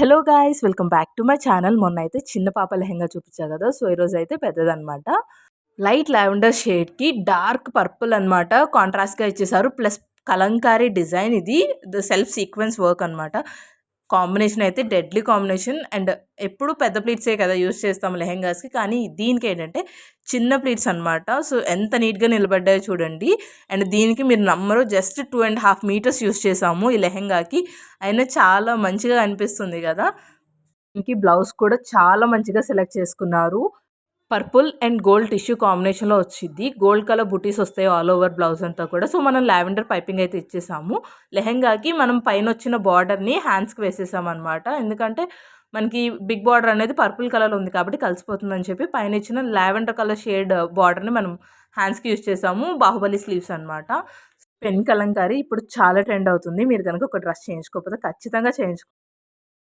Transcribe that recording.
Hello guys, welcome back to my channel. మొన్న అయితే చిన్న పాప లెహంగా చూపించా కదా. సో ఈరోజు అయితే పెద్దదనమాట. లైట్ లావెండర్ షేడ్కి డార్క్ పర్పుల్ అనమాట కాంట్రాస్ట్గా ఇచ్చేసారు. ప్లస్ కలంకారీ డిజైన్, ఇది సెల్ఫ్ సీక్వెన్స్ వర్క్ అనమాట. కాంబినేషన్ అయితే డెడ్లీ కాంబినేషన్. అండ్ ఎప్పుడు పెద్ద ప్లీట్సే కదా యూస్ చేస్తాం లెహెంగాస్కి, కానీ దీనికి ఏంటంటే చిన్న ప్లీట్స్ అనమాట. సో ఎంత నీట్గా నిలబడ్డాయో చూడండి. అండ్ దీనికి మీరు నమ్మరు, జస్ట్ 2.5 మీటర్స్ యూస్ చేసాము ఈ లెహెంగాకి. అయినా చాలా మంచిగా అనిపిస్తుంది కదా. దీనికి బ్లౌజ్ కూడా చాలా మంచిగా సెలెక్ట్ చేసుకున్నారు. పర్పుల్ అండ్ గోల్డ్ టిష్యూ కాంబినేషన్లో వచ్చింది. గోల్డ్ కలర్ బుటీస్ వస్తాయి ఆల్ ఓవర్ బ్లౌజ్ అంతా కూడా. సో మనం లావెండర్ పైపింగ్ అయితే ఇచ్చేసాము. లెహెంగాకి మనం పైన వచ్చిన బార్డర్ని హ్యాండ్స్కి వేసేసాం అనమాట. ఎందుకంటే మనకి బిగ్ బార్డర్ అనేది పర్పుల్ కలర్ ఉంది కాబట్టి కలిసిపోతుందని చెప్పి పైన ఇచ్చిన లావెండర్ కలర్ షేడ్ బార్డర్ని మనం హ్యాండ్స్కి యూజ్ చేసాము. బాహుబలి స్లీవ్స్ అనమాట. పెన్ కలంకారీ ఇప్పుడు చాలా ట్రెండ్ అవుతుంది. మీరు కనుక ఒక డ్రెస్ చేయించుకోకపోతే ఖచ్చితంగా